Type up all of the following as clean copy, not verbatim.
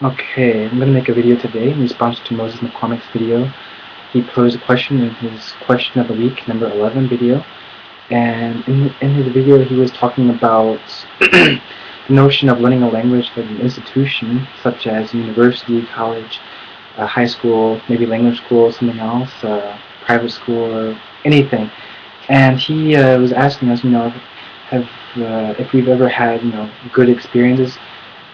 Okay, I'm going to make a video today in response to Moses McCormick's video. He posed a question in his question of the week, number 11 video. And in his video, he was talking about the notion of learning a language at an institution, such as university, college, high school, maybe language school, something else, private school, or anything. And he was asking us, have if we've ever had, good experiences,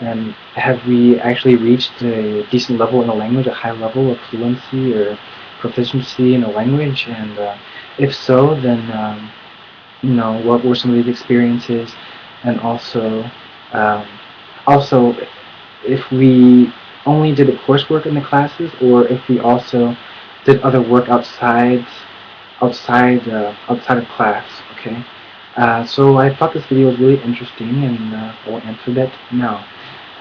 and have we actually reached a decent level in a language, a high level of fluency or proficiency in a language? And if so, then what were some of these experiences? And um, also, if we only did the coursework in the classes, or if we also did other work outside of class. Okay. So I thought this video was really interesting, and I will answer that now.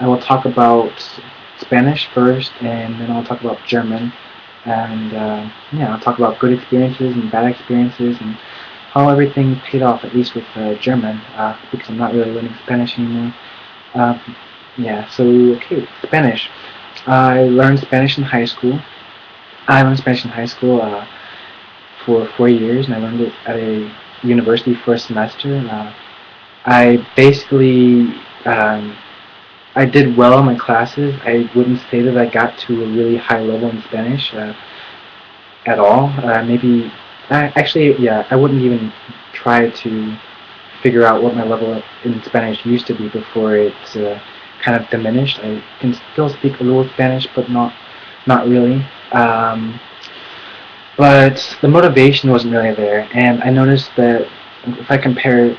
I will talk about Spanish first, and then I'll talk about German, and yeah, I'll talk about good experiences and bad experiences, and how everything paid off, at least with German, because I'm not really learning Spanish anymore. Uh, yeah, so okay, Spanish. I learned Spanish in high school. I learned Spanish in high school for 4 years, and I learned it at a university for a semester. I basically I did well in my classes. I wouldn't say that I got to a really high level in Spanish at all. Maybe actually, yeah, I wouldn't even try to figure out what my level in Spanish used to be before it kind of diminished. I can still speak a little Spanish, but not really. But the motivation wasn't really there, and I noticed that if I compare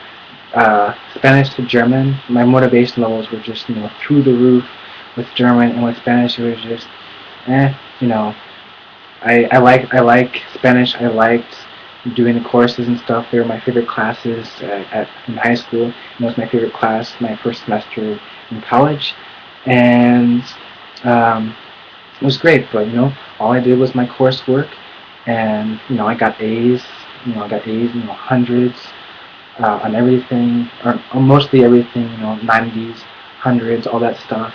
Spanish to German, my motivation levels were just through the roof with German, and with Spanish it was just you know. I like Spanish. I liked doing the courses and stuff. They were my favorite classes in high school. And it was my favorite class my first semester in college, and um, it was great. But all I did was my coursework, and I got A's. I got A's, hundreds on everything, or mostly everything. 90s, hundreds, all that stuff.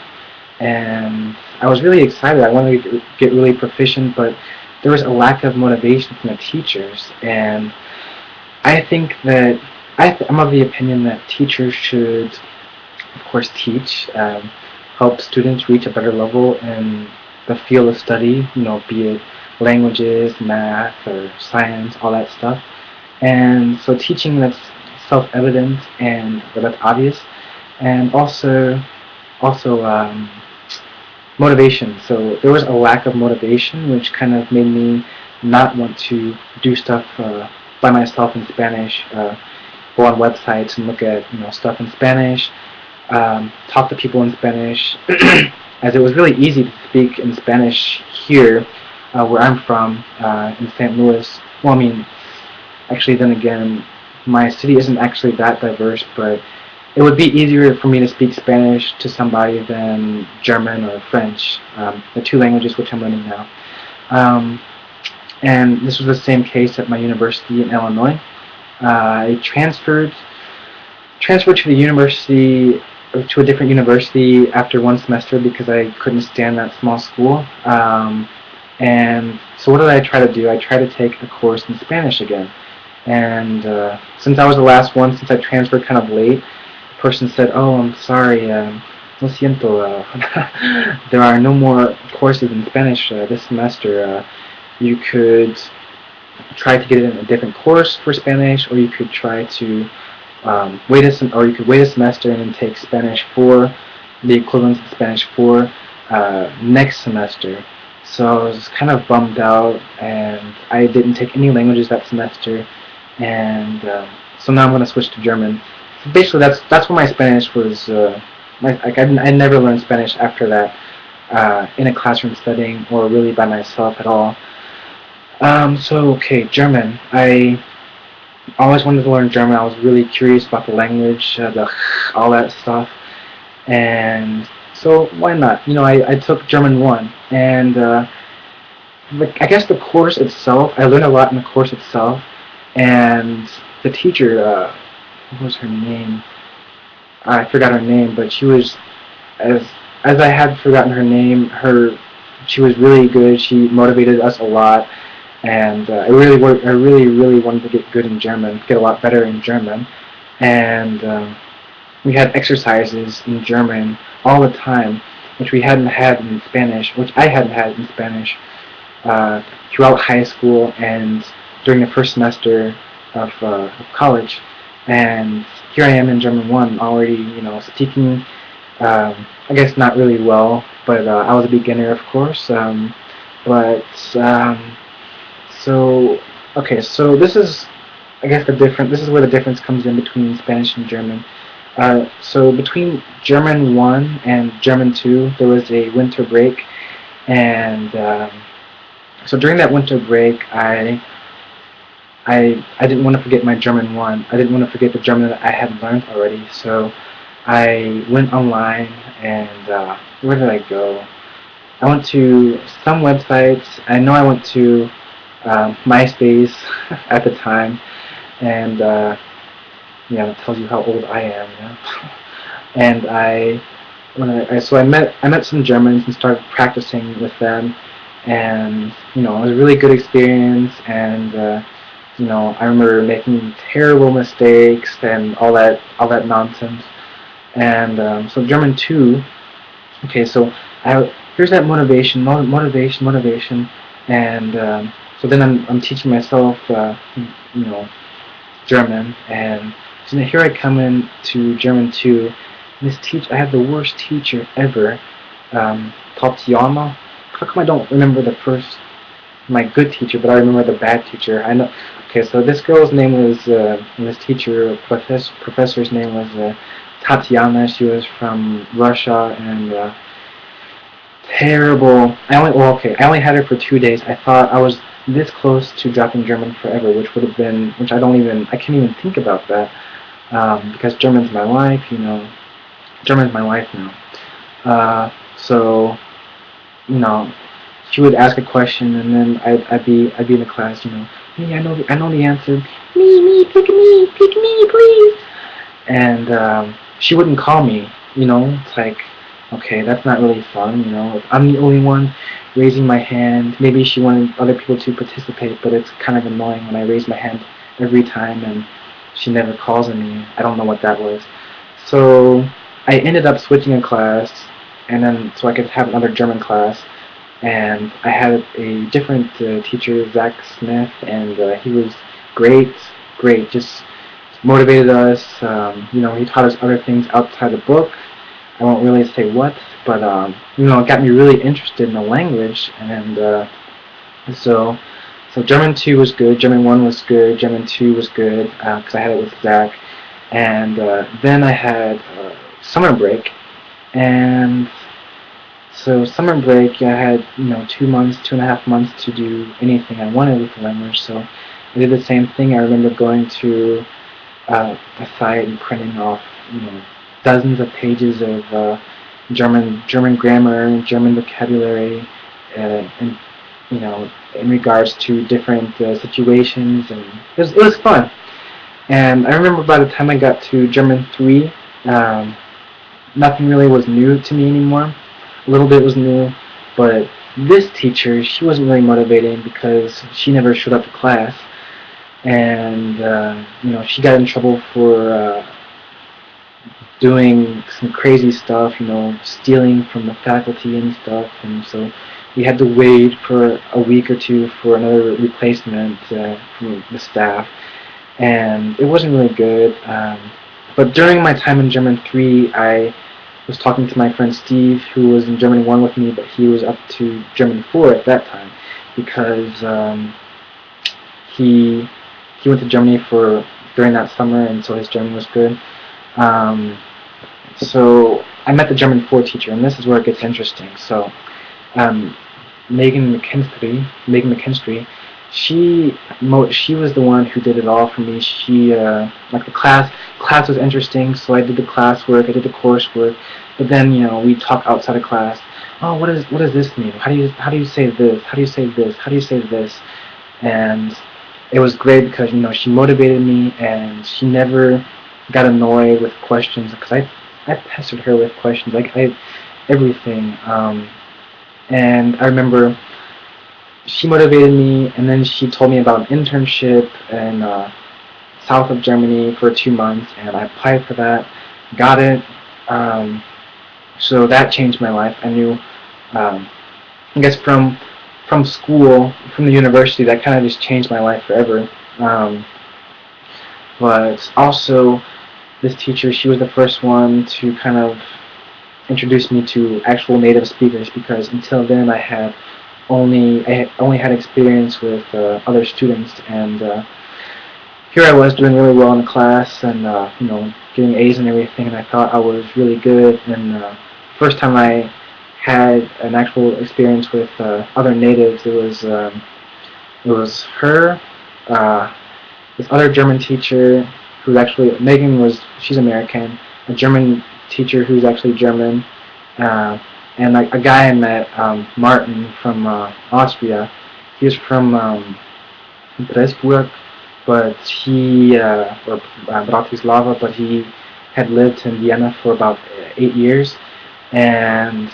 And I was really excited. I wanted to get really proficient, but there was a lack of motivation from the teachers. And I think that I'm of the opinion that teachers should, of course, teach, help students reach a better level in the field of study, be it languages, math, or science, all that stuff. And so teaching that's self-evident and that's obvious, and also motivation. So there was a lack of motivation, which kind of made me not want to do stuff by myself in Spanish. Go on websites and look at stuff in Spanish. Talk to people in Spanish, as it was really easy to speak in Spanish here, where I'm from, in St. Louis. Well, I mean, actually, then again, my city isn't actually that diverse, but it would be easier for me to speak Spanish to somebody than German or French, the two languages which I'm learning now. Um, and this was the same case at my university in Illinois. I transferred to the university, to a different university after one semester because I couldn't stand that small school. And so what did I try to do? I tried to take a course in Spanish again. And since I was the last one, since I transferred kind of late, the person said, "Oh, I'm sorry, lo siento, there are no more courses in Spanish this semester. You could try to get it in a different course for Spanish, or you could try to or you could wait a semester and then take Spanish 4, the equivalent of Spanish 4, next semester." So I was kind of bummed out, and I didn't take any languages that semester, and so now I'm going to switch to German. So basically, that's what my Spanish was. I never learned Spanish after that in a classroom setting or really by myself at all. So okay, German. I always wanted to learn German. I was really curious about the language, all that stuff, and so why not? I took German 1, and I guess the course itself, I learned a lot in the course itself, and the teacher, what was her name? I forgot her name, but she was as as I had forgotten her name, she was really good. She motivated us a lot, and I really wanted to get good in German, get a lot better in German, and we had exercises in German all the time, which we hadn't had in Spanish, which I hadn't had in Spanish uh, throughout high school and during the first semester of college. And here I am in German 1 already, speaking, I guess not really well, but I was a beginner, of course. But so, okay, so this is, I guess, this is where the difference comes in between Spanish and German. So between German 1 and German 2, there was a winter break, and so during that winter break, I didn't want to forget my German 1. I didn't want to forget the German that I had learned already, so I went online, and where did I go? I went to some websites. I know I went to MySpace at the time, and yeah, that tells you how old I am. And I met some Germans and started practicing with them, and it was a really good experience. And I remember making terrible mistakes and all that nonsense. And so German 2. Okay, so here's that motivation, and so then I'm teaching myself, German, and so then here I come in to German 2. And I have the worst teacher ever, Tatiana. How come I don't remember my good teacher, but I remember the bad teacher? I know. Okay, so this girl's name was, professor's name was Tatiana. She was from Russia, and terrible. I only had her for 2 days. I thought I was this close to dropping German forever, which I can't even think about that, because German's my life, German's my life now. So, you know, she would ask a question, and then I'd be in the class, me, I know the answer. Pick me, please. And she wouldn't call me. It's like, okay, that's not really fun. If I'm the only one raising my hand. Maybe she wanted other people to participate, but it's kind of annoying when I raise my hand every time and she never calls on me. I don't know what that was. So I ended up switching a class, and then so I could have another German class. And I had a different teacher, Zach Smith, and he was great, great. Just motivated us. He taught us other things outside the book. I won't really say what, but it got me really interested in the language, and so German 2 was good, German 1 was good, German 2 was good because I had it with Zach, and then I had summer break, and so summer break, I had 2 months, 2.5 months to do anything I wanted with the language. So I did the same thing. I remember going to a site and printing off dozens of pages of German grammar, German vocabulary, and in regards to different situations, and it was fun. And I remember by the time I got to German 3, nothing really was new to me anymore. A little bit was new, but this teacher, she wasn't really motivating because she never showed up to class, and she got in trouble for doing some crazy stuff, stealing from the faculty and stuff, and so we had to wait for a week or two for another replacement from the staff, and it wasn't really good. But during my time in German 3, I was talking to my friend Steve, who was in German 1 with me, but he was up to German 4 at that time, because he went to Germany during that summer, and so his German was good. So I met the German 4 teacher, and this is where it gets interesting. So Megan McKinstry, she was the one who did it all for me. She like the class was interesting, so I did the classwork, I did the coursework, but then we talk outside of class. Oh, what does this mean? How do you say this? How do you say this? How do you say this? And it was great because she motivated me, and she never got annoyed with questions, because I pestered her with questions. everything. And I remember she motivated me, and then she told me about an internship in south of Germany for 2 months, and I applied for that, got it. Um, so that changed my life. I knew, I guess from school, from the university, that kind of just changed my life forever. Um, but also, this teacher, she was the first one to kind of introduce me to actual native speakers because until then I only had experience with other students, and here I was doing really well in class and getting A's and everything, and I thought I was really good. And first time I had an actual experience with other natives, it was her, uh, this other German teacher who's actually she's American, a German teacher who's actually German, uh, and a guy I met, Martin from Austria. He was from Pressburg, but or Bratislava, but he had lived in Vienna for about 8 years, and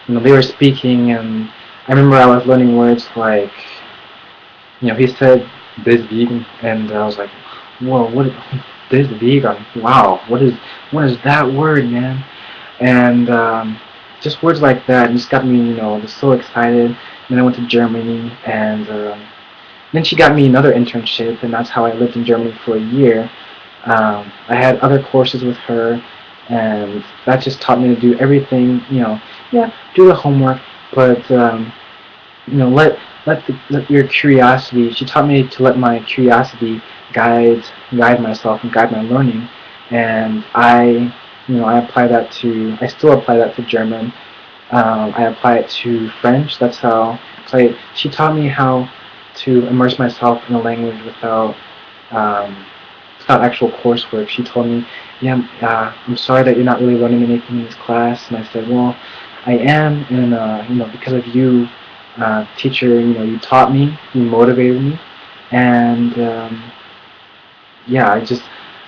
they were speaking, and I remember I was learning words like, he said deswegen, and I was like, whoa, what is deswegen? Wow, what is that word, man? And just words like that just got me, just so excited. And then I went to Germany, and then she got me another internship, and that's how I lived in Germany for a year. I had other courses with her, and that just taught me to do everything. Yeah, do the homework, but let your curiosity. She taught me to let my curiosity guide myself and guide my learning, and I still apply that to German. I apply it to French. That's how. She taught me how to immerse myself in a language um, without actual coursework. She told me, "Yeah, I'm sorry that you're not really learning anything in this class." And I said, "Well, I am, and because of you, teacher, you taught me, you motivated me, and yeah,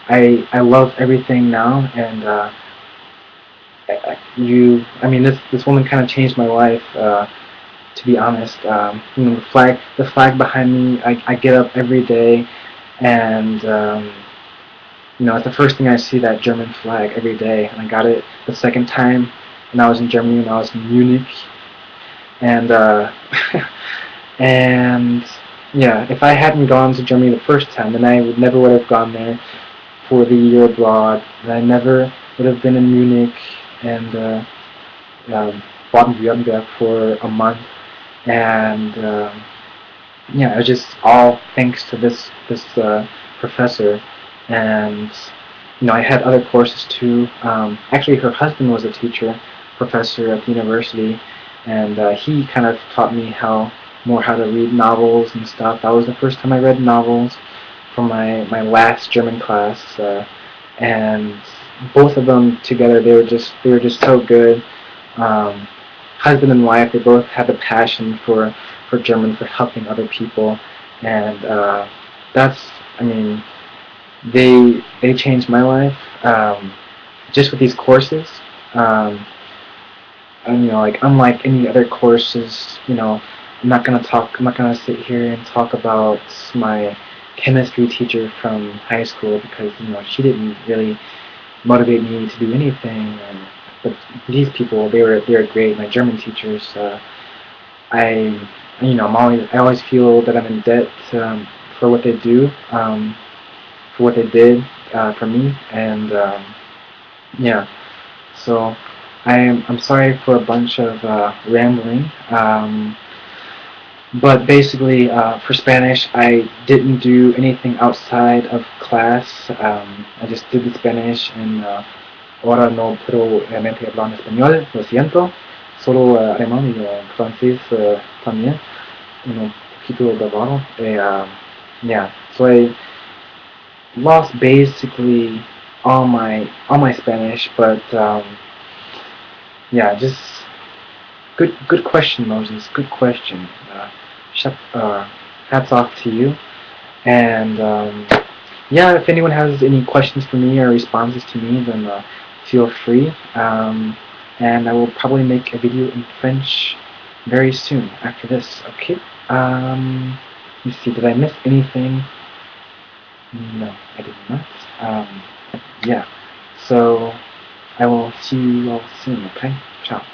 I love everything now, and this woman kind of changed my life. To be honest, the flag behind me. I get up every day, and it's the first thing I see, that German flag every day, and I got it the second time when I was in Germany, when I was in Munich, and and yeah, if I hadn't gone to Germany the first time, then I would have gone there for the year abroad, and I never would have been in Munich and Baden-Württemberg for a month, and yeah, it was just all thanks to this professor. And I had other courses too. Actually, her husband was a teacher, professor at the university, and he kind of taught me how to read novels and stuff. That was the first time I read novels from my last German class, and both of them together, they were just so good. Um, Husband and wife, they both had the passion for German, for helping other people, and that's I mean they changed my life, just with these courses. Um, and like, unlike any other courses, I'm not gonna sit here and talk about my chemistry teacher from high school, because she didn't really motivate me to do anything. But these people, they were great. My German teachers, I I always feel that I'm in debt, for what they do, for what they did, for me, and yeah. So I'm sorry for a bunch of rambling. But basically, for Spanish, I didn't do anything outside of class. I just did the Spanish, and ahora no puedo realmente hablar en español, lo siento. Solo alemán y francés también, un poquito de bávaro. Yeah, so I lost basically all my Spanish, but yeah, just good question, Moses. Good question. Hats off to you. And yeah, if anyone has any questions for me or responses to me, then feel free. and I will probably make a video in French very soon after this. Okay. Let me see. Did I miss anything? No, I did not. Yeah. So I will see you all soon. Okay. Ciao.